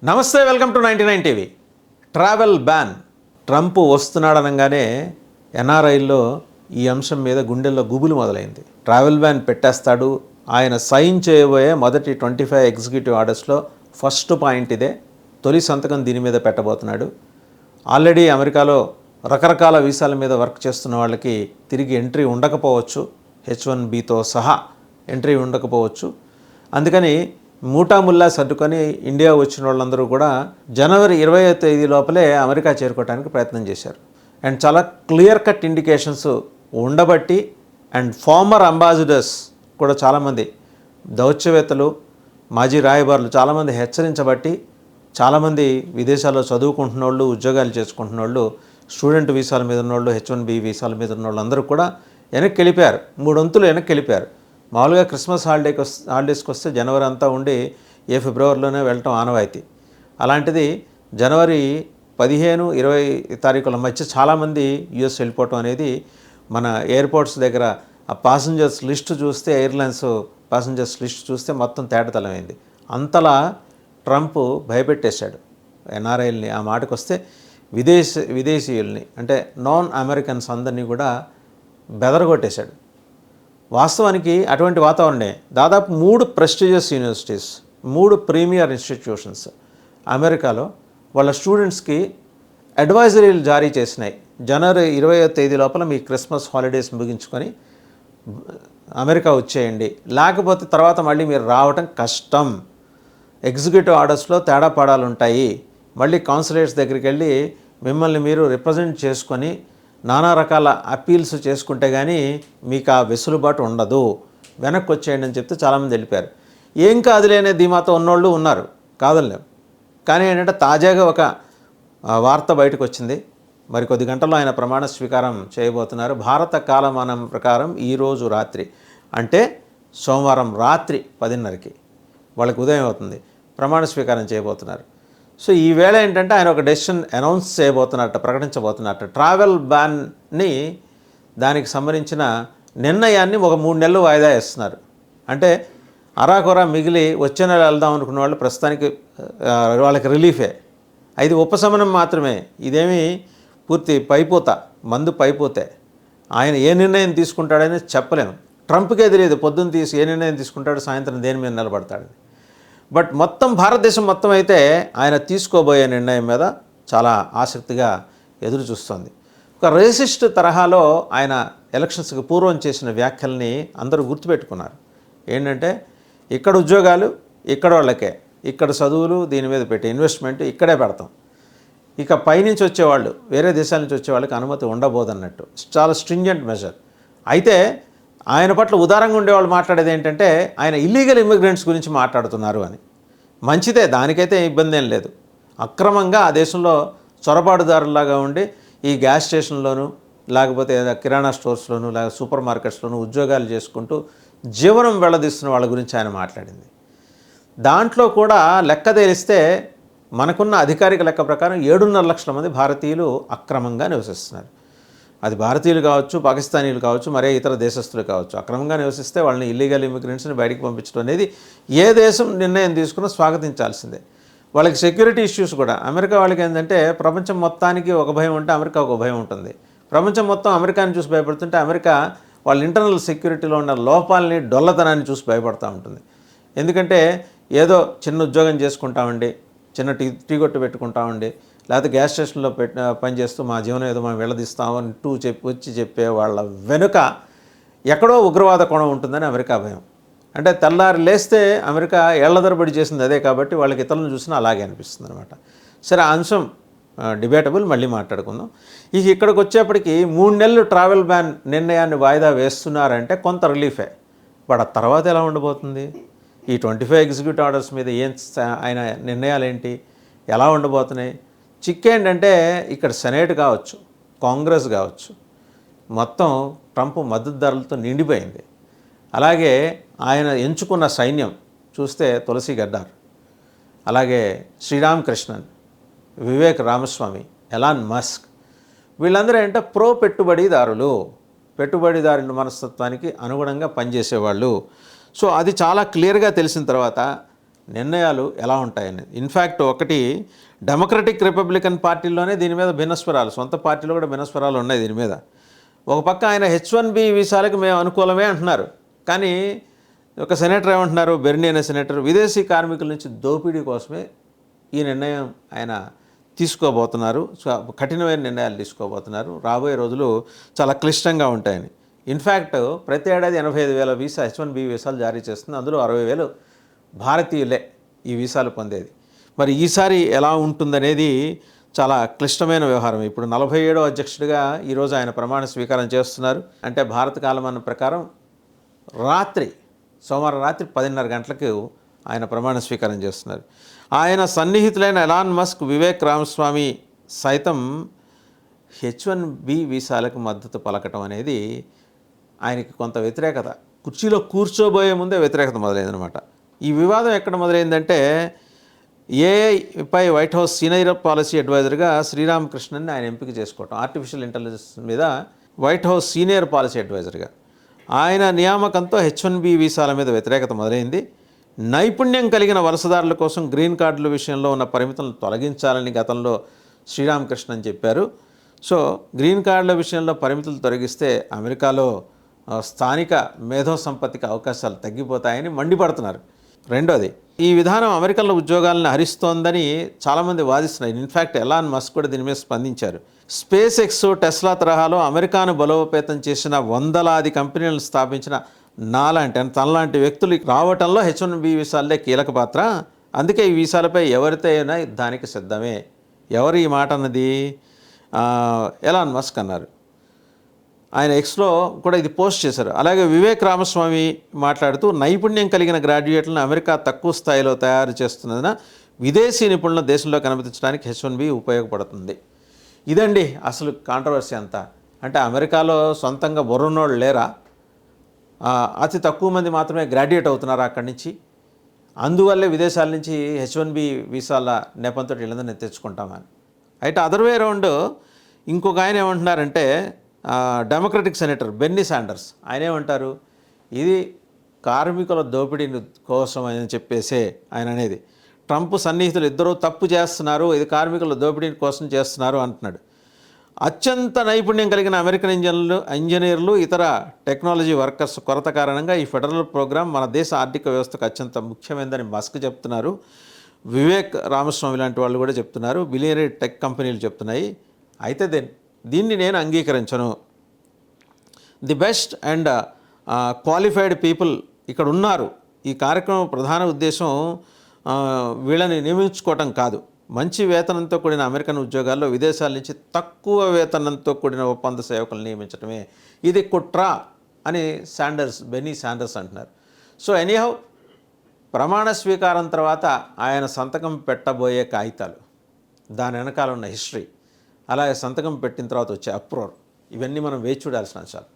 నమస్తే, welcome to 99 TV. Travel ban. Trump వస్తున్నాడనగానే ఎన్ఆర్ఐల్లో ఈ అంశం మీద గుండెల్లో గుబులు మొదలైంది. ట్రావెల్ బ్యాన్ పెట్టేస్తాడు, ఆయన సైన్ చేయబోయే మొదటి 25 ఎగ్జిక్యూటివ్ ఆర్డర్స్లో ఫస్ట్ పాయింట్ ఇదే. తొలి సంతకం దీని మీద పెట్టబోతున్నాడు. ఆల్రెడీ అమెరికాలో రకరకాల వీసాల మీద వర్క్ చేస్తున్న వాళ్ళకి తిరిగి ఎంట్రీ ఉండకపోవచ్చు, H1Bతో సహా ఎంట్రీ ఉండకపోవచ్చు. అందుకని మూటాముల్లా సర్దుకొని ఇండియా వచ్చిన వాళ్ళందరూ కూడా జనవరి 20వ తేదీ లోపలే అమెరికా చేరుకోవడానికి ప్రయత్నం చేశారు. అండ్ చాలా క్లియర్ కట్ ఇండికేషన్స్ ఉండబట్టి అండ్ ఫార్మర్ అంబాసిడర్స్ కూడా చాలామంది దౌత్యవేత్తలు, మాజీ రాయబారులు చాలామంది హెచ్చరించబట్టి చాలామంది విదేశాల్లో చదువుకుంటున్న వాళ్ళు, ఉద్యోగాలు చేసుకుంటున్న వాళ్ళు, స్టూడెంట్ వీసాల మీద ఉన్నోళ్ళు, H1B వీసాల మీద ఉన్న వాళ్ళు అందరూ కూడా వెనక్కి వెళ్ళిపోయారు. 3 వంతులు వెనక్కి వెళ్ళిపోయారు. మామూలుగా క్రిస్మస్ హాలిడేస్కి వస్తే జనవరి అంతా ఉండి ఫిబ్రవరిలోనే వెళ్ళటం ఆనవాయితీ. అలాంటిది జనవరి 15-20 తారీఖుల మధ్య చాలామంది యూఎస్ వెళ్ళిపోవటం అనేది మన ఎయిర్పోర్ట్స్ దగ్గర ఆ పాసెంజర్స్ లిస్ట్ చూస్తే, ఎయిర్లైన్స్ పాసెంజర్స్ లిస్ట్ చూస్తే మొత్తం తేటతలమైంది. అంతలా ట్రంప్ భయపెట్టేశాడు ఎన్ఆర్ఐల్ని. ఆ మాటకు వస్తే విదేశీయుల్ని అంటే నాన్ అమెరికన్స్ అందరినీ కూడా బెదరగొట్టేశాడు. వాస్తవానికి అటువంటి వాతావరణమే. దాదాపు 3 ప్రెస్టీజియస్ యూనివర్సిటీస్, 3 ప్రీమియర్ ఇన్స్టిట్యూషన్స్ అమెరికాలో వాళ్ళ స్టూడెంట్స్కి అడ్వైజరీలు జారీ చేసినాయి. జనవరి 20వ తేదీ లోపల మీ క్రిస్మస్ హాలిడేస్ ముగించుకొని అమెరికా వచ్చేయండి, లేకపోతే తర్వాత మళ్ళీ మీరు రావటం కష్టం, ఎగ్జిక్యూటివ్ ఆర్డర్స్లో తేడా పాడాలు ఉంటాయి, మళ్ళీ కాన్సులేట్స్ దగ్గరికి వెళ్ళి మిమ్మల్ని మీరు రిప్రజెంట్ చేసుకొని నానా రకాల అప్పీల్స్ చేసుకుంటే కానీ మీకు ఆ వెసులుబాటు ఉండదు, వెనక్కి వచ్చేయండి అని చెప్తే చాలామంది వెళ్ళిపోయారు. ఏం కాదులేనే ధీమాతో ఉన్నోళ్ళు ఉన్నారు, కాదలేం. కానీ ఏంటంటే తాజాగా ఒక వార్త బయటకు వచ్చింది. మరికొద్ది గంటల్లో ఆయన ప్రమాణ స్వీకారం చేయబోతున్నారు. భారత కాలమానం ప్రకారం ఈరోజు రాత్రి, అంటే సోమవారం రాత్రి 10:30కి వాళ్ళకి ఉదయం అవుతుంది, ప్రమాణ స్వీకారం చేయబోతున్నారు. సో ఈ వేళ ఏంటంటే ఆయన ఒక డెసిషన్ అనౌన్స్ చేయబోతున్నట్టు, ప్రకటించబోతున్నట్టు. ట్రావెల్ బ్యాన్ని, దానికి సంబంధించిన నిర్ణయాన్ని ఒక 3 నెలలు వాయిదా వేస్తున్నారు. అంటే అరాకొరా మిగిలి వచ్చే నెల వెళ్దాం అనుకున్న వాళ్ళు ప్రస్తుతానికి వాళ్ళకి రిలీఫే. ఇది ఉపశమనం మాత్రమే. ఇదేమీ పూర్తి పైపోతా, మందు పైపోతే ఆయన ఏ నిర్ణయం తీసుకుంటాడని చెప్పలేము. ట్రంప్కే తెలియదు పొద్దున్న తీసి ఏ నిర్ణయం తీసుకుంటాడు, సాయంత్రం దేని మీద నిలబడతాడని. బట్ మొత్తం భారతదేశం మొత్తం అయితే ఆయన తీసుకోబోయే నిర్ణయం మీద చాలా ఆసక్తిగా ఎదురు చూస్తోంది. ఒక రేసిస్ట్ తరహాలో ఆయన ఎలక్షన్స్కి పూర్వం చేసిన వ్యాఖ్యల్ని అందరూ గుర్తుపెట్టుకున్నారు. ఏంటంటే ఇక్కడ ఉద్యోగాలు ఇక్కడ వాళ్ళకే, ఇక్కడ చదువులు, దీని మీద పెట్టే ఇన్వెస్ట్మెంట్ ఇక్కడే పెడతాం, ఇక పైనుంచి వచ్చేవాళ్ళు, వేరే దేశాల నుంచి వచ్చే వాళ్ళకి అనుమతి ఉండబోదన్నట్టు చాలా స్ట్రింజెంట్ మెజర్. అయితే ఆయన పట్ల ఉదారంగా ఉండేవాళ్ళు మాట్లాడేది ఏంటంటే ఆయన ఇల్లీగల్ ఇమిగ్రెంట్స్ గురించి మాట్లాడుతున్నారు అని. మంచిదే, దానికైతే ఇబ్బంది ఏం లేదు. అక్రమంగా ఆ దేశంలో చొరబాటుదారులాగా ఉండి ఈ గ్యాస్ స్టేషన్లోనూ, లేకపోతే కిరాణా స్టోర్స్లోనూ, లేక సూపర్ మార్కెట్స్లోనూ ఉద్యోగాలు చేసుకుంటూ జీవనం వెళ్ళదీస్తున్న వాళ్ళ గురించి ఆయన మాట్లాడింది. దాంట్లో కూడా లెక్క తేలిస్తే మనకున్న అధికారిక లెక్క ప్రకారం 7.5 లక్షల మంది భారతీయులు అక్రమంగా నివసిస్తున్నారు. అది భారతీయులు కావచ్చు, పాకిస్తానీలు కావచ్చు, మరే ఇతర దేశస్తులు కావచ్చు. అక్రమంగా నివసిస్తే వాళ్ళని ఇల్లీగల్ ఇమిగ్రెంట్స్ని బయటికి పంపించడం అనేది ఏ దేశం నిర్ణయం తీసుకున్నా స్వాగతించాల్సిందే. వాళ్ళకి సెక్యూరిటీ ఇష్యూస్ కూడా, అమెరికా వాళ్ళకి ఏంటంటే ప్రపంచం మొత్తానికి ఒక భయం ఉంటే అమెరికా ఒక భయం ఉంటుంది. ప్రపంచం మొత్తం అమెరికాని చూసి భయపడుతుంటే అమెరికా వాళ్ళ ఇంటర్నల్ సెక్యూరిటీలో ఉన్న లోపాలని, డొల్లతనాన్ని చూసి భయపడుతూ ఉంటుంది. ఎందుకంటే ఏదో చిన్న ఉద్యోగం చేసుకుంటామండి, చిన్న టీ కొట్టు పెట్టుకుంటామండి, లేకపోతే గ్యాస్ స్టేషన్లో పనిచేస్తూ మా జీవనం ఏదో మనం వెళ్ళదీస్తామంటూ వచ్చి చెప్పే వాళ్ళ వెనుక ఎక్కడో ఉగ్రవాద కోణం ఉంటుందని అమెరికా భయం. అంటే తెల్లారి లేస్తే అమెరికా ఏళ్లదరబడి చేసింది అదే కాబట్టి వాళ్ళకి ఇతరులను చూసినా అలాగే అనిపిస్తుంది అనమాట. సరే, ఆ అంశం డిబేటబుల్, మళ్ళీ మాట్లాడుకుందాం. ఇక్కడికి వచ్చేప్పటికి 3 నెలలు ట్రావెల్ బ్యాన్ నిర్ణయాన్ని వాయిదా వేస్తున్నారంటే కొంత రిలీఫే. బట్ ఆ తర్వాత ఎలా ఉండబోతుంది? ఈ 25 ఎగ్జిక్యూటివ్ ఆర్డర్స్ మీద ఆయన నిర్ణయాలు ఏంటి, ఎలా ఉండబోతున్నాయి? చిక్కేంటంటే ఇక్కడ సెనేట్ కావచ్చు, కాంగ్రెస్ కావచ్చు, మొత్తం ట్రంప్ మద్దతుదారులతో నిండిపోయింది. అలాగే ఆయన ఎంచుకున్న సైన్యం చూస్తే తులసి గడ్డార్, అలాగే శ్రీరామ్ కృష్ణన్, వివేక్ రామస్వామి, ఎలాన్ మస్క్, వీళ్ళందరూ ఏంటంటే పెట్టుబడిదారుల మనస్తత్వానికి అనుగుణంగా పనిచేసేవాళ్ళు. సో అది చాలా క్లియర్గా తెలిసిన తర్వాత నిర్ణయాలు ఎలా ఉంటాయనేది. ఇన్ఫ్యాక్ట్ ఒకటి డెమోక్రటిక్ రిపబ్లికన్ పార్టీలోనే దీని మీద భిన్నస్వరాలు, సొంత పార్టీలో కూడా భిన్నస్వరాలు ఉన్నాయి దీని మీద. ఒక పక్క ఆయన H1B వీసాలకు మేము అనుకూలమే అంటున్నారు, కానీ ఒక సెనేటర్ ఏమంటున్నారు, బెర్నీ అనే సెనేటర్, విదేశీ కార్మికుల నుంచి దోపిడీ కోసమే ఈ నిర్ణయం ఆయన తీసుకోబోతున్నారు, కఠినమైన నిర్ణయాలు తీసుకోబోతున్నారు, రాబోయే రోజులు చాలా క్లిష్టంగా ఉంటాయని. ఇన్ఫ్యాక్ట్ ప్రతి ఏడాది 85,000 వీసా H1B వీసాలు జారీ చేస్తుంది, అందులో 60,000 భారతీయులే ఈ వీసాలు పొందేది. మరి ఈసారి ఎలా ఉంటుందనేది చాలా క్లిష్టమైన వ్యవహారం. ఇప్పుడు 47వ అధ్యక్షుడిగా ఈరోజు ఆయన ప్రమాణ స్వీకారం చేస్తున్నారు. అంటే భారత కాలమానం ప్రకారం సోమవారం రాత్రి 10:30 గంటలకు ఆయన ప్రమాణ స్వీకారం చేస్తున్నారు. ఆయన సన్నిహితులైన ఎలాన్ మస్క్, వివేక్ రామస్వామి సైతం H1B వీసాలకు మద్దతు పలకటం అనేది ఆయనకి కొంత వ్యతిరేకత, కుర్చీలో కూర్చోబోయే ముందే వ్యతిరేకత మొదలైందనమాట. ఈ వివాదం ఎక్కడ మొదలైందంటే ఏఐపై వైట్ హౌస్ సీనియర్ పాలసీ అడ్వైజర్గా శ్రీరామకృష్ణన్ని ఆయన ఎంపిక చేసుకోవటం, ఆర్టిఫిషియల్ ఇంటెలిజెన్స్ మీద వైట్ హౌస్ సీనియర్ పాలసీ అడ్వైజర్గా ఆయన నియామకంతో H1B వీసాల మీద వ్యతిరేకత మొదలైంది. నైపుణ్యం కలిగిన వలసదారుల కోసం గ్రీన్ కార్డుల విషయంలో ఉన్న పరిమితులను తొలగించాలని గతంలో శ్రీరామకృష్ణన్ చెప్పారు. సో గ్రీన్ కార్డుల విషయంలో పరిమితులు తొలగిస్తే అమెరికాలో స్థానిక మేధో సంపత్తికి అవకాశాలు తగ్గిపోతాయని మండిపడుతున్నారు. రెండోది, ఈ విధానం అమెరికన్ల ఉద్యోగాలను హరిస్తోందని చాలామంది వాదిస్తున్నారు. ఇన్ఫ్యాక్ట్ ఎలాన్ మస్క్ కూడా దీని మీద స్పందించారు. స్పేస్ ఎక్స్, టెస్లా తరహాలో అమెరికాను బలోపేతం చేసిన వందలాది కంపెనీలను స్థాపించిన తనలాంటి వ్యక్తులు రావటంలో H1B వీసాలే కీలక పాత్ర, అందుకే ఈ వీసాలపై ఎవరితో అయినా యుద్ధానికి సిద్ధమే. ఎవరు ఈ మాట అన్నది? ఎలాన్ మస్క్ అన్నారు. ఆయన ఎక్స్లో కూడా ఇది పోస్ట్ చేశారు. అలాగే వివేక్ రామస్వామి మాట్లాడుతూ నైపుణ్యం కలిగిన గ్రాడ్యుయేట్లను అమెరికా తక్కువ స్థాయిలో తయారు చేస్తున్నదిన విదేశీ నిపుణులను దేశంలోకి అనుమతించడానికి H1B ఉపయోగపడుతుంది. ఇదండి అసలు కాంట్రవర్సీ అంతా. అంటే అమెరికాలో సొంతంగా బుర్రనోళ్ళు లేరా? అతి తక్కువ మంది మాత్రమే గ్రాడ్యుయేట్ అవుతున్నారు అక్కడి నుంచి, అందువల్లే విదేశాల నుంచి H1B వీసాల నెపంతో వీళ్ళందరినీ తెచ్చుకుంటామని. అయితే అదర్ వే రౌండ్ ఇంకొక ఆయన ఏమంటున్నారంటే డెమోక్రటిక్ సెనేటర్ బెన్నీ శాండర్స్, ఆయన ఏమంటారు, ఇది కార్మికుల దోపిడీ కోసం అని చెప్పేసే ఆయన అనేది. ట్రంప్ సన్నిహితులు ఇద్దరూ తప్పు చేస్తున్నారు, ఇది కార్మికుల దోపిడీ కోసం చేస్తున్నారు అంటున్నాడు. అత్యంత నైపుణ్యం కలిగిన అమెరికన్ ఇంజనీర్లు, ఇతర టెక్నాలజీ వర్కర్స్ కొరత కారణంగా ఈ ఫెడరల్ ప్రోగ్రాం మన దేశ ఆర్థిక వ్యవస్థకు అత్యంత ముఖ్యమైనదని మస్క్ చెప్తున్నారు. వివేక్ రామస్వామి లాంటి వాళ్ళు కూడా చెప్తున్నారు, బిలియనరీ టెక్ కంపెనీలు చెప్తున్నాయి. అయితే దీన్ని నేను అంగీకరించను. The best and qualified people ఇక్కడ ఉన్నారు. ఈ కార్యక్రమం ప్రధాన ఉద్దేశం వీళ్ళని నియమించుకోవటం కాదు, మంచి వేతనంతో కూడిన అమెరికన్ ఉద్యోగాల్లో విదేశాల నుంచి తక్కువ వేతనంతో కూడిన ఒప్పంద సేవకులు నియమించడమే. ఇది కుట్ర అని బెన్నీ శాండర్స్ అంటున్నారు. సో ఎనీహౌ, ప్రమాణ స్వీకారం తర్వాత ఆయన సంతకం పెట్టబోయే కాగితాలు, దాని వెనకాల ఉన్న హిస్టరీ, అలాగే సంతకం పెట్టిన తర్వాత వచ్చే అప్రూవల్, ఇవన్నీ మనం వేచి చూడాల్సిన అంశాలు.